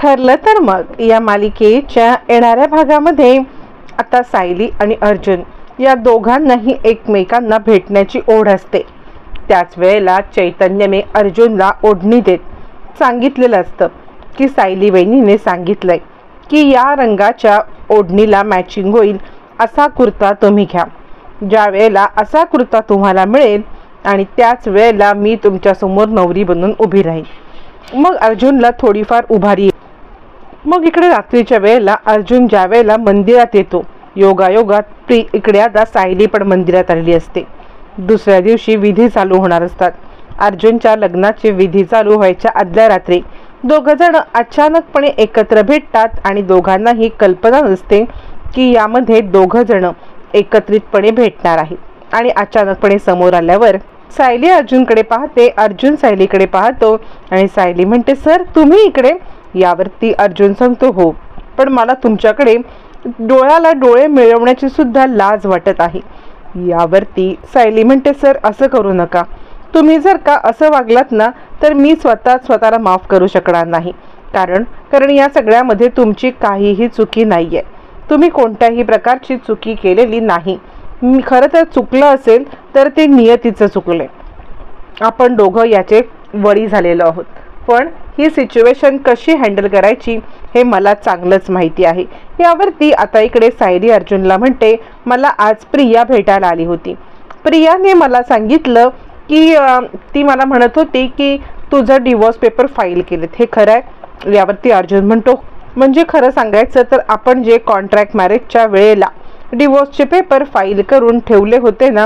ठरलं तर मग या मालिकेच्या येणाऱ्या भागामध्ये आता सायली आणि अर्जुन या दोघांनाही एकमेकांना भेटण्याची ओढ असते। त्याच वेळेला चैतन्यने अर्जुनला ओढणी देत सांगितलेलं असतं की सायली वहिनीने सांगितलंय की या रंगाच्या ओढणीला मॅचिंग होईल असा कुर्ता तुम्ही घ्या। ज्या वेळेला असा कुर्ता तुम्हाला मिळेल आणि त्याच वेळेला मी तुमच्यासमोर नवरी बनून उभी राहील। मग अर्जुनला थोडीफार उभारी। मग इकडे रात्रीच्या वेळेला अर्जुन ज्या वेळेला मंदिरात येतो, योगायोगात इकडे आता सायली पण मंदिरात आलेली असते। दुसऱ्या दिवशी विधी चालू होणार असतात। अर्जुनच्या लग्नाचे विधी चालू व्हायच्या आदल्या रात्री दोघं जण अचानकपणे एकत्र भेटतात आणि दोघांनाही कल्पना नसते की यामध्ये दोघं जण एकत्रितपणे भेटणार आहेत। आणि अचानकपणे समोर आल्यावर सायली अर्जुनकडे पाहते, अर्जुन सायलीकडे पाहतो आणि सायली म्हणते, सर तुम्ही इकडे? यावरती अर्जुन सांगतो, हो, पण मला तुमच्याकडे डोळ्याला डोळे मिळवण्याची सुद्धा लाज वाटत आहे। यावरती सायली म्हणते, सर असं करू नका, तुम्ही जर का असं वागलात ना तर मी स्वतःला माफ करू शकणार नाही, कारण या सगळ्यामध्ये तुमची काहीही चुकी नाहीये, तुम्ही कोणत्याही प्रकारची चुकी केलेली नाही। खरं तर चुकलं असेल तर ते नियतीचं चुकले, आपण दोघं याचे बळी झालेलो आहोत, पण ही सिच्युएशन कशी हँडल करायची हे मला चांगलंच माहिती आहे। यावरती आता इकडे सायली अर्जुनला म्हणते, मला आज प्रिया भेटायला आली होती, प्रियाने मला सांगितलं की ती मला म्हणत होती की तुझं डिवोर्स पेपर फाईल केलेत, हे खरं आहे? यावरती अर्जुन म्हणतो, म्हणजे खरं सांगायचं तर आपण जे कॉन्ट्रॅक्ट मॅरेजच्या वेळेला डिवोर्सचे पेपर फाईल करून ठेवले होते ना,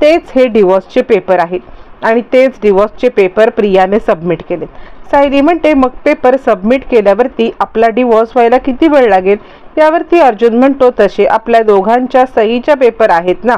तेच हे डिवोर्सचे पेपर आहेत आणि तेच डिवोर्सचे पेपर प्रियाने सबमिट केलेत। सायली म्हणते, मग पेपर सबमिट केल्यावरती आपला डिवोर्स व्हायला किती वेळ लागेल? यावरती अर्जुन म्हणतो, तसे आपल्या दोघांच्या सहीच्या पेपर आहेत ना,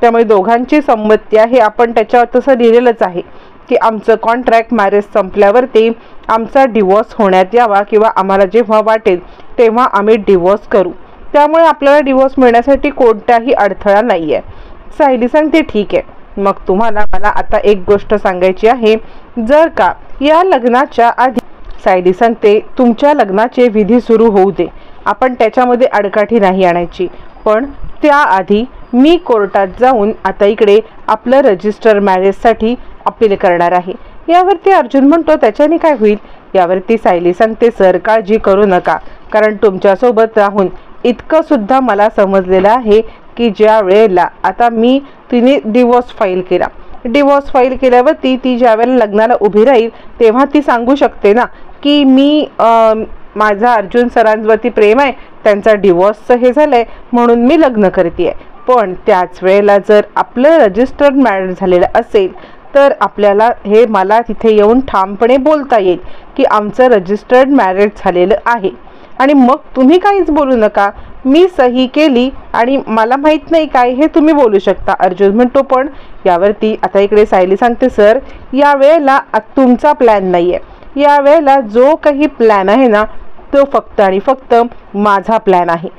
त्यामुळे दोघांची संमती आहे, आपण त्याच्यावर तसं लिहिलेलंच आहे की आमचं कॉन्ट्रॅक्ट मॅरेज संपल्यावरती आमचा डिवोर्स होण्यात यावा किंवा आम्हाला जेव्हा वाटेल तेव्हा आम्ही डिवोर्स करू, त्यामुळे आपल्याला डिवोर्स मिळण्यासाठी कोणताही अडथळा नाही आहे। सायली सांगते, ठीक आहे, मग तुम्हाला मला आता एक गोष्ट सांगायची आहे, जर का या लग्नाच्या आधी, सायली सांगते, तुमच्या लग्नाचे विधी सुरू होऊ दे, आपण त्याच्यामध्ये अडकाठी नाही आणायची, पण त्याआधी मी कोर्टात जाऊन आता इकडे आपलं रजिस्टर मॅरेजसाठी अपील करणार आहे। यावरती अर्जुन म्हणतो, त्याच्याने काय होईल? यावरती सायली सांगते, सर काळजी करू नका, कारण तुमच्यासोबत राहून इतकं सुद्धा मला समजलेलं आहे की ज्या वेळेला आता तिने डिवोर्स फाईल केल्यावरती ती ज्या वेळेला लग्नाला उभी राहील तेव्हा ती सांगू शकते ना की मी माझा अर्जुन सरांवरती प्रेम आहे, त्यांचा डिवोर्सचं हे झालंय म्हणून मी लग्न करते। पण त्याच वेळेला जर आपलं रजिस्टर्ड मॅरेज झालेलं असेल तर आपल्याला हे मला तिथे येऊन ठामपणे बोलता येईल की आमचं रजिस्टर्ड मॅरेज झालेलं आहे आणि मग तुम्ही काहीच बोलू नका, मी सही केली आणि मला माहित नाही काय हे तुम्ही बोलू शकता। अर्जुन म्हणतो, पण यावरती आता इकडे सायली सांगते, सर या वेळेला तुमचा प्लॅन नाहीये, या वेळेला जो काही प्लॅन आहे ना तो फक्त आणि फक्त माझा प्लॅन आहे,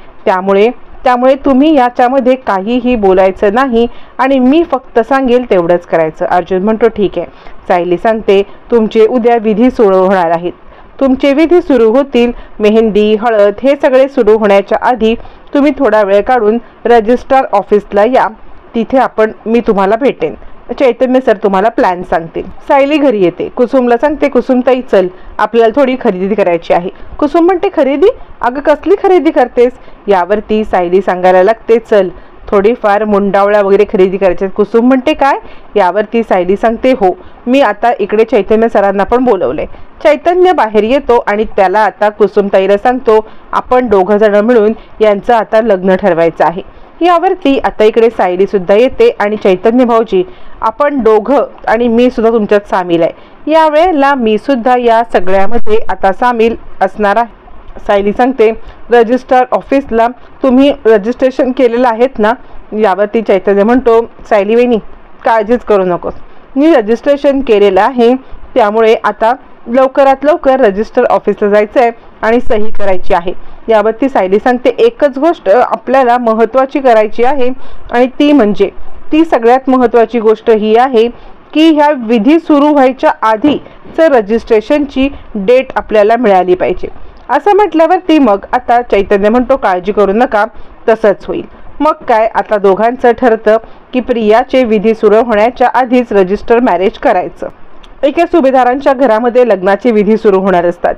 त्यामुळे तुम्ही याच्यामध्ये काहीही बोलायचं नाही आणि मी फक्त सांगेल तेवढंच करायचं। अर्जुन म्हणतो, ठीक आहे। सायली सांगते, तुमचे उद्या विधी सुरू होणार आहेत, तुमचे विधी सुरू होतील, मेहंदी हळद हे सगळे सुरू होण्याच्या आधी तुम्ही थोडा वेळ काढून रजिस्ट्रार ऑफिसला या, तिथे मी तुम्हाला भेटेन, चैतन्य सर तुम्हाला प्लॅन सांगतील। सायली घरी येते, कुसुमला सांगते, कुसुमताई चल आपल्याला थोडी खरेदी करायची आहे। कुसुम म्हणते, खरेदी? अगं कसली खरेदी करतेस? यावरती सायली सांगायला लागते, चल थोडीफार मुंडावळ्या वगैरे खरेदी करायच्या। कुसुम म्हणते, काय? यावरती सायली सांगते, हो, मी आता इकडे चैतन्य सरांना पण बोलवले। चैतन्य बाहेर येतो आणि त्याला आता कुसुमताईला सांगतो, आपण दोघं जण मिळून यांचं आता लग्न ठरवायचं आहे। यावरती आता इकडे सायली सुद्धा येते आणि चैतन्य भाऊजी, आपण दोघं आणि मी सुद्धा तुमच्यात सामील आहे, यावेळेला मी सुद्धा या सगळ्यामध्ये आता सामील असणार आहे। सायली सांगते, रजिस्ट्रार ऑफिसला तुम्ही रजिस्ट्रेशन केलेलं आहेत ना? यावरती चैतन्य म्हणतो, सायली वहिनी काळजीच करू नकोस, मी रजिस्ट्रेशन केलेलं आहे, त्यामुळे आता लवकरात लवकर रजिस्टर ऑफिसला जायचं आहे आणि सही करायची आहे। यावरती सायली सांगते, एकच गोष्ट आपल्याला महत्त्वाची करायची आहे आणि ती सगळ्यात महत्त्वाची गोष्ट ही आहे की ह्या विधी सुरू व्हायच्या आधीच रजिस्ट्रेशनची डेट आपल्याला मिळाली पाहिजे। असं म्हटल्यावरती मग आता चैतन्य म्हणतो काळजी करू नका, तसंच होईल. मग काय आता दोघांचं ठरतं की प्रियाचे विधी सुरू होण्याच्या आधीच रजिस्टर मॅरेज करायचं. एका सुभेदारांच्या घरामध्ये लग्नाचे विधी सुरू होणार असतात.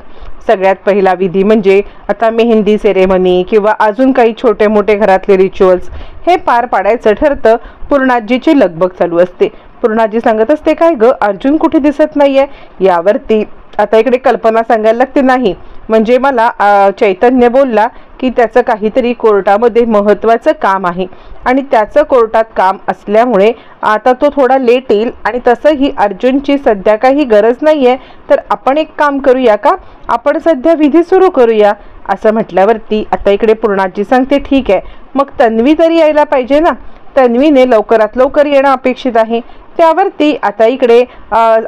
सगळ्यात पहिला विधी म्हणजे आता मेहंदी सेरेमनी किंवा अजून काही छोटे मोठे घरातले रिच्युअल्स हे पार पाडायचं ठरतं. पूर्णाजीची लगबग चालू असते. पूर्णाजी सांगत असते, काय ग अर्जुन कुठे दिसत नाहीये. यावरती आता इकडे कल्पना सांगायला लागते, नाही म्हणजे मला चैतन्य बोलला की त्याचं काहीतरी कोर्टामध्ये महत्त्वाचं काम आहे आणि त्याचं कोर्टात काम असल्यामुळे आता तो थोडा लेट येईल आणि तसंही अर्जुनची सध्या काही गरज नाही आहे, तर आपण एक काम करूया का, आपण सध्या विधी सुरू करूया. असं म्हटल्यावरती आता इकडे पूर्णाजी सांगते, ठीक आहे मग तन्वी तरी यायला पाहिजे ना, तन्वीने लवकरात लवकर येणं अपेक्षित आहे. त्यावरती आता इकडे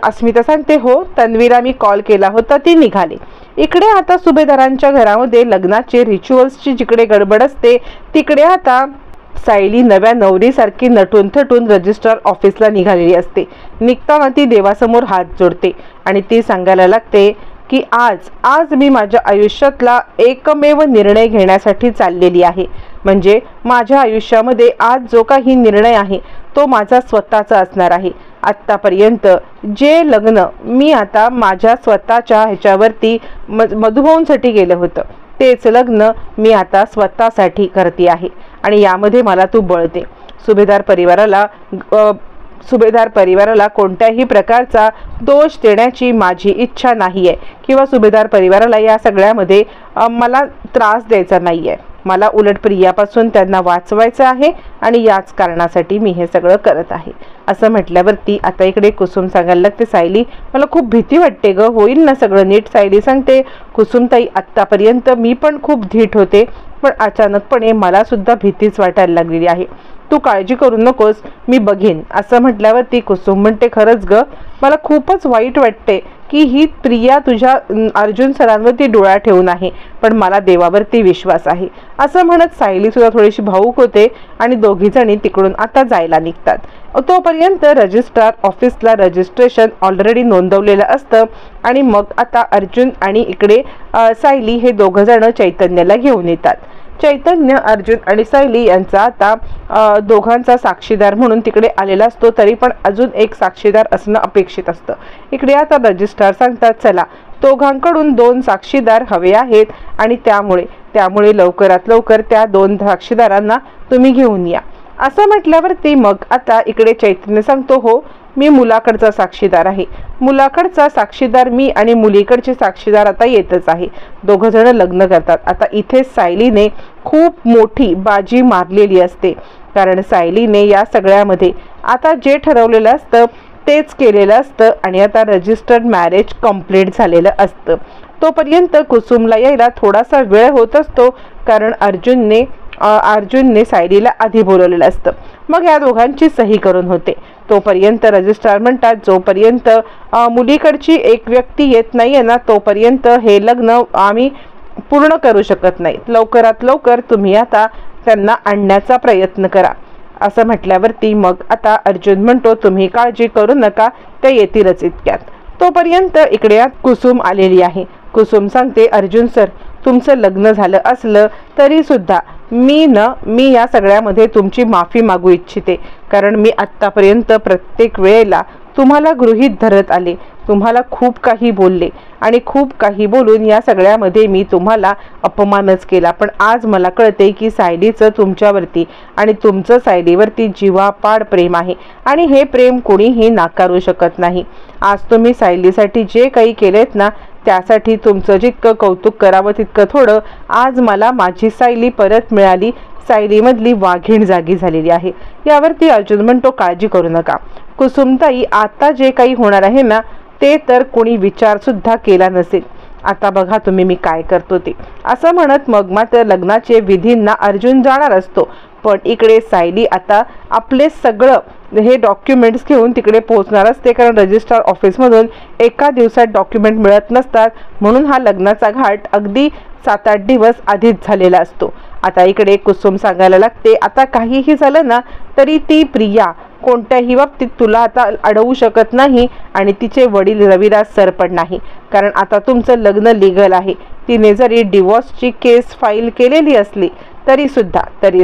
अस्मिता सांगते, हो तन्वीला मी कॉल केला होता, ती निघाली. इकडे आता सुभेदारांच्या घरामध्ये लग्नाचे रिच्युअल्सची जिकडे गडबड असते तिकडे आता सायली नव्या नवरीसारखी नटून थटून रजिस्ट्रार ऑफिसला निघालेली असते. निघताना ती देवासमोर हात जोडते आणि ती सांगायला लागते की आज मी माझ्या आयुष्यातला एकमेव निर्णय घेण्यासाठी चाललेली आहे. म्हणजे माझ्या आयुष्यामध्ये आज जो काही निर्णय आहे तो माझा स्वतःचा असणार आहे. आत्तापर्यंत जे लग्न मी आता माझ्या स्वतःच्या ह्याच्यावरती मधुभाऊंसाठी केलं होतं तेच लग्न मी आता स्वतःसाठी करते आहे आणि यामध्ये मला तू बळ दे. सुभेदार परिवाराला कोणत्याही प्रकारचा दोष देण्याची माझी इच्छा नाही आहे किंवा सुभेदार परिवाराला या सगळ्यामध्ये मला त्रास द्यायचा नाही आहे. मला उलट प्रियापासून त्यांना वाचवायचं आहे आणि याच कारणासाठी मी हे सगळं करत आहे. असं म्हटल्यावरती आता इकडे कुसुम सांगायला लागते, सायली मला खूप भीती वाटते ग, होईल ना सगळं नीट. सायली सांगते, कुसुमताई आत्तापर्यंत मी पण खूप धीट होते पण अचानकपणे मला सुद्धा भीतीच वाटायला लागलेली आहे. तू काळजी करू नकोस, मी बघेन. असं म्हटल्यावरती कुसुम म्हणते, खरंच ग मला खूपच वाईट वाटते की ही प्रिया तुझ्या अर्जुन सरांवरती डोळा ठेवून आहे, पण मला देवावरती विश्वास आहे. असं म्हणत सायली सुद्धा थोडीशी भावूक होते आणि दोघी जणी तिकडून आता जायला निघतात. तोपर्यंत रजिस्ट्रार ऑफिसला रजिस्ट्रेशन ऑलरेडी नोंदवलेलं असतं आणि मग आता अर्जुन आणि इकडे सायली हे दोघं जण चैतन्याला घेऊन येतात. चैतन्य, अर्जुन आणि सायली यांचा आता दोघांचा साक्षीदार म्हणून तिकडे आलेला असतो, तरी पण अजून एक साक्षीदार असणं अपेक्षित असतं. इकडे आता रजिस्ट्रार सांगतात, चला दोघांकडून 2 साक्षीदार हवे आहेत आणि त्यामुळे लवकरात लवकर त्या 2 साक्षीदारांना तुम्ही घेऊन या. असं म्हटल्यावरती मग आता इकडे चैतन्य सांगतो, हो मी मुलाकडचा साक्षीदार आहे. मुलाकडचा साक्षीदार मी आणि मुलीकडचे साक्षीदार आता येतच आहे. दोघं जण लग्न करतात. आता इथे सायलीने खूप मोठी बाजी मारलेली असते, कारण सायलीने या सगळ्यामध्ये आता जे ठरवलेलं असतं तेच केलेलं असतं आणि आता रजिस्टर्ड मॅरेज कंप्लीट झालेलं असतं. तोपर्यंत कुसुमला यायला थोडासा वेळ होत असतो, कारण अर्जुनने सायलीला आधी बोलवलेलं असतं. मग या दोघांची सही करून होते. तोपर्यंत रजिस्ट्रार म्हणतात, जोपर्यंत मुलीकडची एक व्यक्ती येत नाहीये ना तोपर्यंत हे लग्न आम्ही पूर्ण करू शकत नाही. लवकरात लवकर तुम्ही आता त्यांना आणण्याचा प्रयत्न करा. असं म्हटल्यावरती मग आता अर्जुन म्हणतो, तुम्ही काळजी करू नका, ते येतीलच इतक्यात. तोपर्यंत इकडे कुसुम आलेली आहे. कुसुम सांगते, अर्जुन सर तुमचं लग्न झालं असलं तरी सुद्धा मी या सगळ्यामध्ये तुमची माफी मागू इच्छिते, कारण मी आत्तापर्यंत प्रत्येक वेळेला तुम्हाला गृहीत धरत आले, तुम्हाला खूप काही बोलले आणि खूप काही बोलून या सगळ्यामध्ये मी तुम्हाला अपमानच केला. पण आज मला कळते की सायलीचं तुमच्यावरती आणि तुमचं सायलीवरती जीवापाड प्रेम आहे आणि हे प्रेम कोणीही नाकारू शकत नाही. आज तुम्ही सायलीसाठी जे काही केलेत ना त्यासाठी तुमचं जितकं कौतुक करावं तितकं थोडं. आज मला माझी सायली परत मिळाली, सायलीमधली वाघीण जागी झालेली आहे. यावरती अर्जुन म्हणतो, काळजी करू नका कुसुमताई, आता जे काही होणार आहे ना ते तर कोणी विचार सुद्धा केला नसेल. आता बघा तुम्ही मी काय करतो ते. असं म्हणत मग मात्र लग्नाचे विधींना अर्जुन जाणार असतो. पण इकडे सायली आता आपले सगळं हे डॉक्युमेंट्स घेऊन तिकडे पोहोचणार असते, कारण रजिस्ट्रार ऑफिसमधून एका दिवसात डॉक्युमेंट मिळत नसतात, म्हणून हा लग्नाचा घाट अगदी 7-8 दिवस आधीच झालेला असतो. आता इकडे कुसुम सांगायला लागते, आता काहीही झालं ना तरी ती प्रिया कोणत्याही बाबतीत तुला आता अडवू शकत नाही आणि तिचे वडील रविराज सर पण नाही, कारण आता तुमचं लग्न लिगल आहे. तिने जरी डिवोर्सची केस फाईल केलेली असली तरी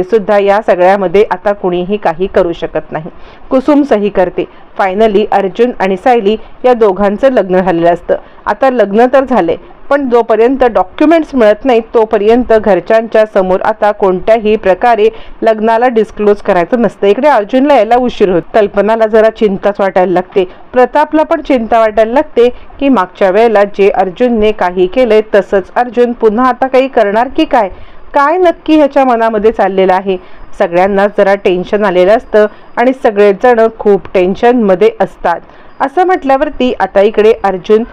सुद्धा या सगळ्यामध्ये आता कुणीही काही करू शकत नाही. कुसुम सही करते. फायनली अर्जुन आणि सायली या दोघांचं लग्न झालेलं असतं. आता लग्न तर झाले, पण जोपर्यंत डॉक्युमेंट्स मिळत नाहीत तोपर्यंत घरच्यांच्या समोर आता कोणत्याही प्रकारे लग्नाला डिस्क्लोज करायचं नसतं. इकडे अर्जुनला यायला उशीर होत. कल्पनाला जरा चिंताच वाटायला लागते. प्रतापला पण चिंता वाटायला लागते की मागच्या वेळेला जे अर्जुनने काही केलंय तसंच अर्जुन पुन्हा आता काही करणार की काय नक्की ह्याच्या मनामध्ये चाललेलं आहे. सगळ्यांना जरा टेन्शन आलेलं असतं आणि सगळेजण खूप टेन्शनमध्ये असतात. असं म्हटल्यावरती आता इकडे अर्जुन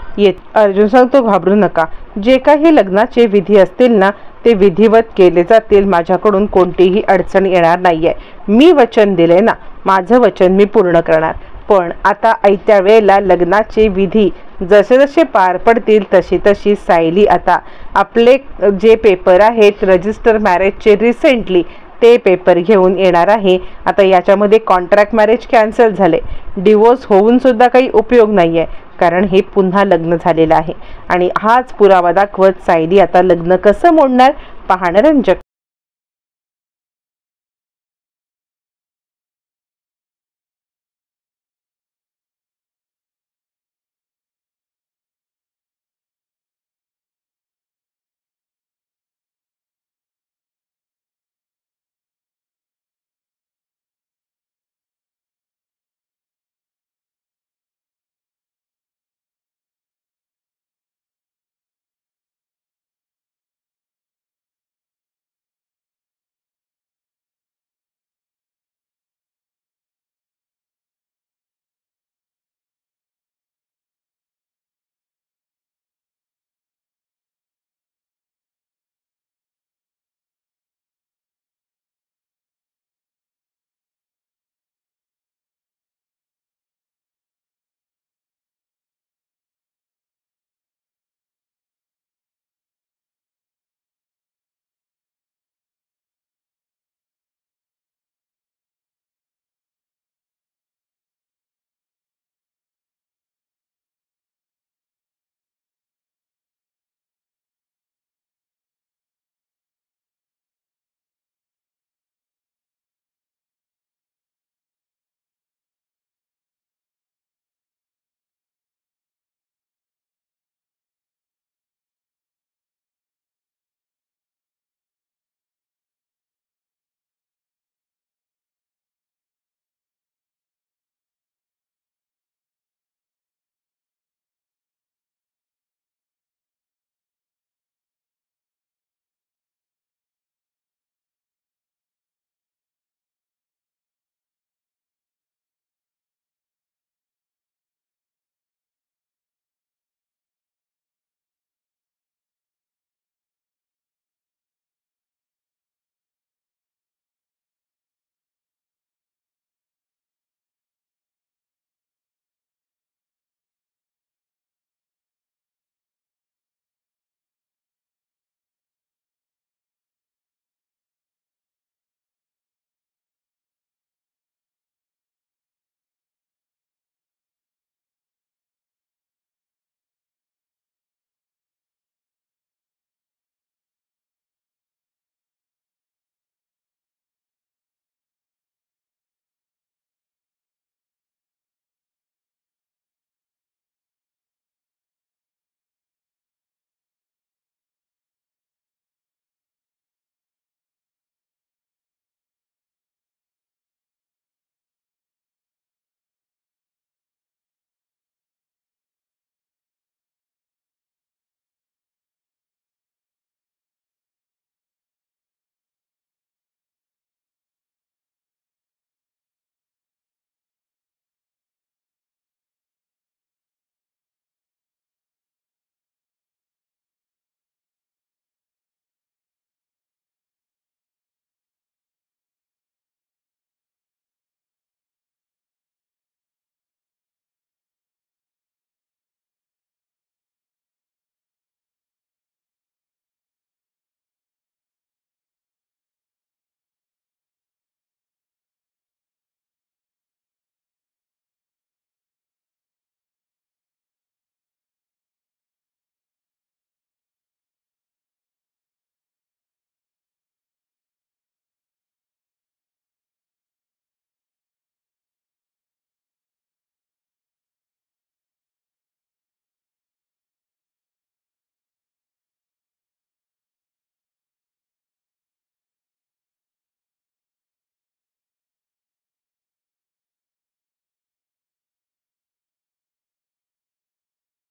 सांगतो, घाबरू नका. जे काही लग्नाचे विधी असतील ना ते विधिवत केले जातील. माझ्याकडून कोणतीही अडचण येणार नाहीये. मी वचन दिले ना, माझं वचन मी पूर्ण करणार. पण आता ऐत्या वेळेला लग्नाचे विधी जसे जसे पार पडतील तशी सायली आता आपले जे पेपर आहेत रजिस्टर मॅरेजचे रिसेंटली ते पेपर घेऊन येणार आहे. आता याच्यामध्ये कॉन्ट्रॅक्ट मॅरेज कॅन्सल झाले. डिवोर्स होऊन सुद्धा काही उपयोग नाही आहे, कारण हे पुन्हा लग्न झालेलं आहे. आणि हाच पुरावा दाखवत सायली आता लग्न कसं मोडणार पाहणं रंजक.